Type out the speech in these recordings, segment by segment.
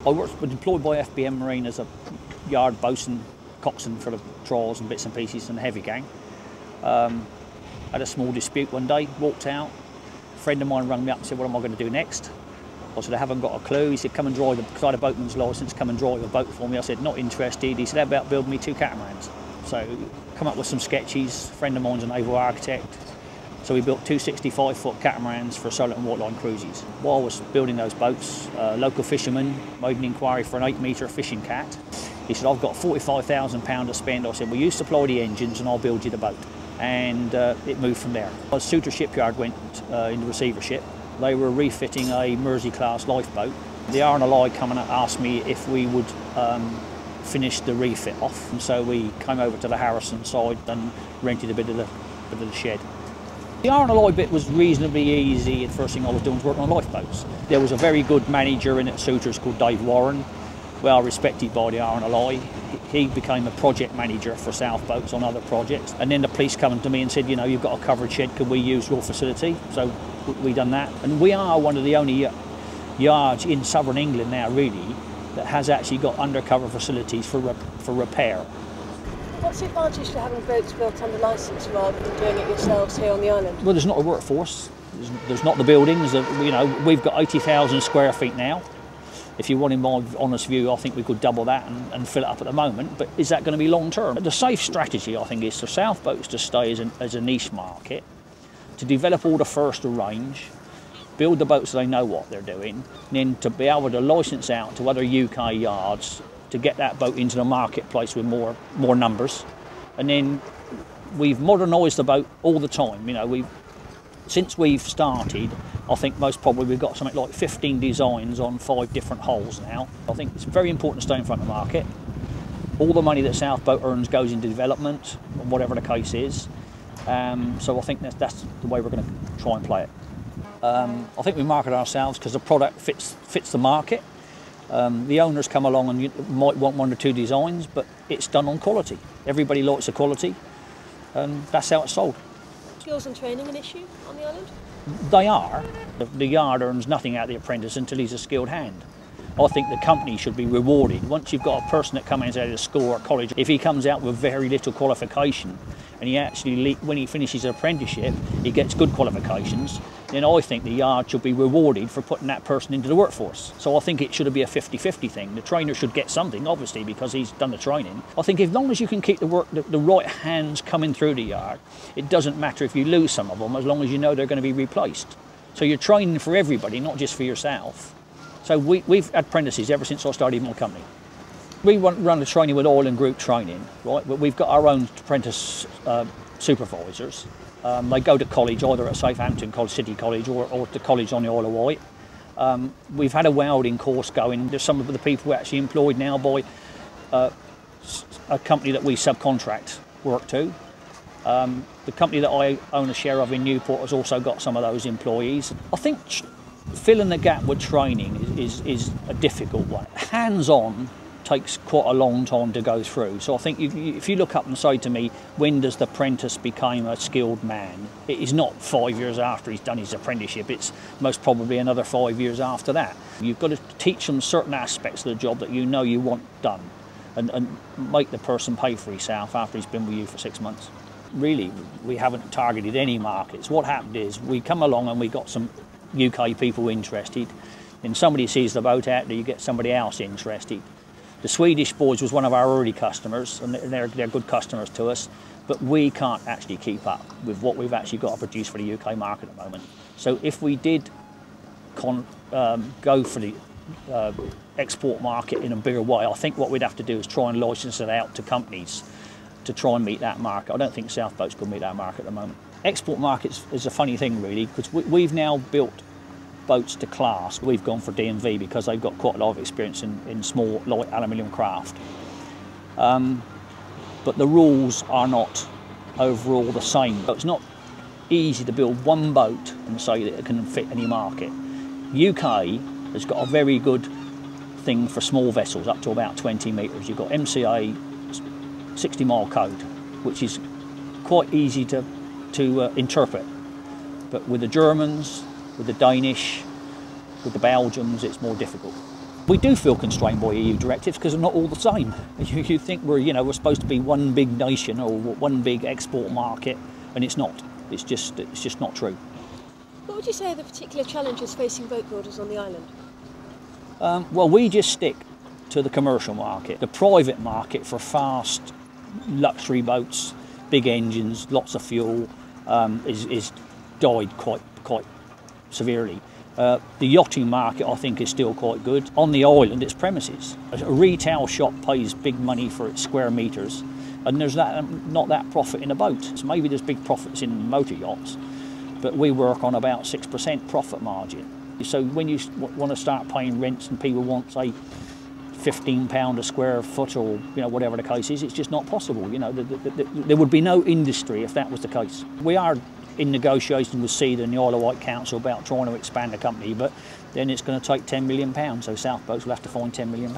I was employed by FBM Marine as a yard boatswain, coxswain for the trawls and bits and pieces and the heavy gang. Had a small dispute one day, walked out. A friend of mine rang me up and said, what am I going to do next? I said, I haven't got a clue. He said, come and drive, because I had a boatman's licence, come and drive a boat for me. I said, not interested. He said, how about building me 2 catamarans? So come up with some sketches. A friend of mine's a naval architect. So we built 2 65-foot catamarans for solar and waterline cruises. While I was building those boats, a local fisherman made an inquiry for an 8-metre fishing cat. He said, I've got £45,000 to spend. I said, well, you supply the engines and I'll build you the boat. And it moved from there. Suter Shipyard went into receivership. They were refitting a Mersey-class lifeboat. The RNLI come and asked me if we would finish the refit off. And so we came over to the Harrison side and rented a bit of the shed. The RNLI bit was reasonably easy. The first thing I was doing was working on lifeboats. There was a very good manager in at Suter's called Dave Warren, well respected by the RNLI. He became a project manager for South Boats on other projects. And then the police come to me and said, you know, you've got a covered shed, can we use your facility? So we done that. And we are one of the only yards in southern England now, really, that has actually got undercover facilities for repair. What's the advantage to having boats built under licence rather than doing it yourselves here on the island? Well, there's not a workforce. There's not the buildings. You know, we've got 80,000 square feet now. If you want in my honest view, I think we could double that and fill it up at the moment. But is that going to be long term? The safe strategy, I think, is for South Boats to stay as a niche market, to develop all the first range, build the boats so they know what they're doing, and then to be able to licence out to other UK yards to get that boat into the marketplace with more numbers. And then we've modernised the boat all the time. You know, since we've started, I think most probably we've got something like 15 designs on 5 different hulls now. I think it's very important to stay in front of the market. All the money that South Boat earns goes into development, whatever the case is. So I think that's the way we're going to try and play it. I think we market ourselves because the product fits the market. The owners come along and you might want 1 or 2 designs, but it's done on quality. Everybody likes the quality, and that's how it's sold. Skills and training an issue on the island? They are. The yard earns nothing out of the apprentice until he's a skilled hand. I think the company should be rewarded. Once you've got a person that comes out of school or college, if he comes out with very little qualification and he actually, when he finishes an apprenticeship, he gets good qualifications, then I think the yard should be rewarded for putting that person into the workforce. So I think it should be a 50-50 thing. The trainer should get something, obviously, because he's done the training. I think as long as you can keep the right hands coming through the yard, it doesn't matter if you lose some of them, as long as you know they're going to be replaced. So you're training for everybody, not just for yourself. So we've had apprentices ever since I started my company. We run the training with oil and group training, right? But we've got our own apprentice supervisors. They go to college either at Southampton City College or to college on the Isle of Wight. We've had a welding course going. There's some of the people who are actually employed now by a company that we subcontract work to. The company that I own a share of in Newport has also got some of those employees. I think filling the gap with training is a difficult one. Hands-on takes quite a long time to go through. So I think if you look up and say to me, when does the apprentice become a skilled man? It is not 5 years after he's done his apprenticeship, it's most probably another 5 years after that. You've got to teach them certain aspects of the job that you know you want done and make the person pay for himself after he's been with you for 6 months. Really, we haven't targeted any markets. What happened is we come along and we got some UK people interested, and somebody sees the boat out there, you get somebody else interested. The Swedish boys was one of our early customers, and they're good customers to us, but we can't actually keep up with what we've actually got to produce for the UK market at the moment. So if we did go for the export market in a bigger way, I think what we'd have to do is try and license it out to companies to try and meet that market. I don't think South Boats could meet that market at the moment. Export markets is a funny thing, really, because we've now built boats to class. We've gone for DMV because they've got quite a lot of experience in small, light aluminium craft. But the rules are not overall the same. It's not easy to build one boat and say that it can fit any market. UK has got a very good thing for small vessels, up to about 20 metres. You've got MCA 60-mile code, which is quite easy to interpret. But with the Germans, with the Danish, with the Belgians, it's more difficult. We do feel constrained by EU directives because they're not all the same. You think we're supposed to be one big nation or one big export market, and it's not. It's just not true. What would you say are the particular challenges facing boat builders on the island? Well, we just stick to the commercial market. The private market for fast luxury boats, big engines, lots of fuel, is died quite severely. The yachting market, I think, is still quite good. On the island, it's premises. A retail shop pays big money for its square metres, and there's not that profit in a boat. So maybe there's big profits in motor yachts, but we work on about 6% profit margin. So when you want to start paying rents and people want, say, £15 a square foot, or whatever the case is, it's just not possible. There would be no industry if that was the case. We are in negotiation with CEDA and the Isle of Wight Council about trying to expand the company, but then it's going to take £10 million, so South Boats will have to find £10 million.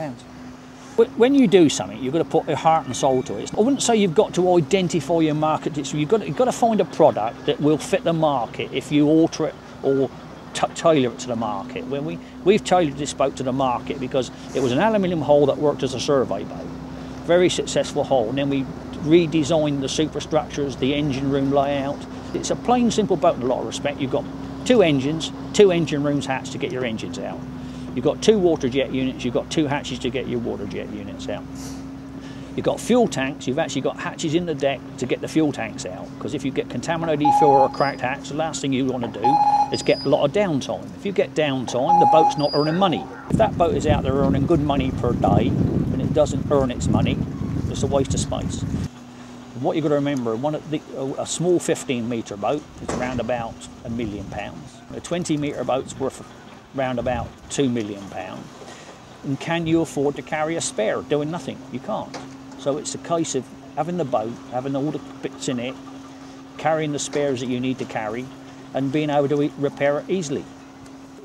When you do something, you've got to put your heart and soul to it. I wouldn't say you've got to identify your market. You've got to find a product that will fit the market if you alter it or tailor it to the market. When we've tailored this boat to the market because it was an aluminium hull that worked as a survey boat, very successful hull, and then we redesigned the superstructures, the engine room layout. It's a plain, simple boat in a lot of respect. You've got 2 engines, 2 engine rooms hatched to get your engines out. You've got 2 water jet units, you've got 2 hatches to get your water jet units out. You've got fuel tanks, you've actually got hatches in the deck to get the fuel tanks out, because if you get contaminated fuel or a cracked hatch, the last thing you want to do is get a lot of downtime. If you get downtime, the boat's not earning money. If that boat is out there earning good money per day and it doesn't earn its money, it's a waste of space. And what you've got to remember, a small 15-metre boat is around about £1 million. A 20-metre boat's worth around about £2 million. And can you afford to carry a spare doing nothing? You can't. So it's a case of having the boat, having all the bits in it, carrying the spares that you need to carry, and being able to repair it easily.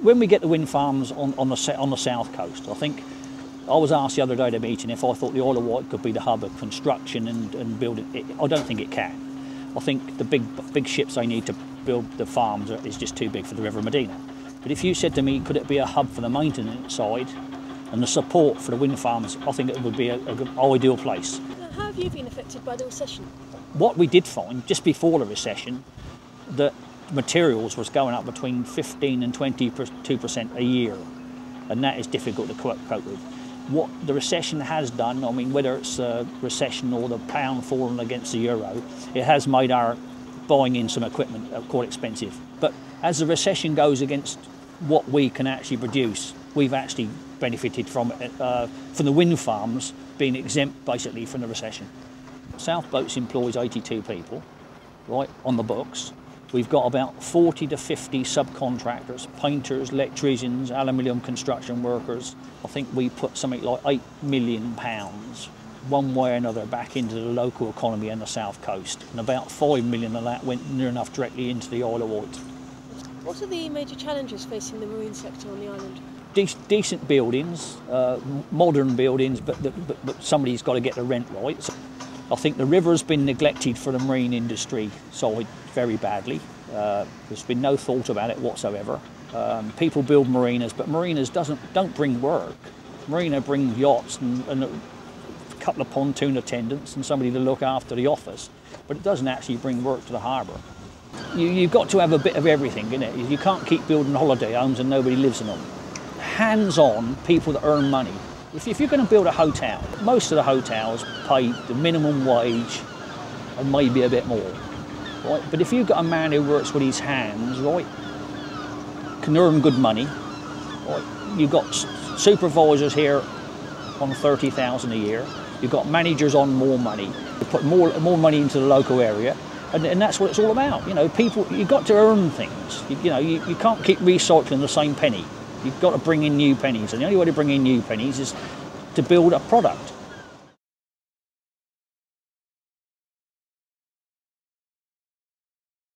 When we get the wind farms on the south coast, I was asked the other day at a meeting if I thought the Isle of Wight could be the hub of construction and building. I don't think it can. I think the big ships they need to build the farms is just too big for the River Medina. But if you said to me, could it be a hub for the maintenance side and the support for the wind farms, I think it would be a good, ideal place. How have you been affected by the recession? What we did find just before the recession, that materials was going up between 15 and 22% a year, and that is difficult to cope with. What the recession has done, I mean, whether it's a recession or the pound falling against the euro, it has made our buying in some equipment quite expensive. But as the recession goes against what we can actually produce, we've actually benefited from it, from the wind farms being exempt basically from the recession. South Boats employs 82 people, right, on the books. We've got about 40 to 50 subcontractors, painters, electricians, aluminium construction workers. I think we put something like £8 million one way or another back into the local economy and the south coast, and about £5 million of that went near enough directly into the Isle of Wight. What are the major challenges facing the marine sector on the island? Decent buildings, modern buildings, but somebody's got to get the rent right. So I think the river's been neglected for the marine industry side very badly. There's been no thought about it whatsoever. People build marinas, but marinas don't bring work. Marina brings yachts and a couple of pontoon attendants and somebody to look after the office, but it doesn't actually bring work to the harbour. You've got to have a bit of everything, innit? You can't keep building holiday homes and nobody lives in them. Hands-on people that earn money. If you're going to build a hotel, most of the hotels pay the minimum wage and maybe a bit more, right? But if you've got a man who works with his hands, right, can earn good money, right? You've got supervisors here on 30,000 a year. You've got managers on more money. You put more money into the local area, and that's what it's all about. You know, people, you've got to earn things. You can't keep recycling the same penny. You've got to bring in new pennies, and the only way to bring in new pennies is to build a product.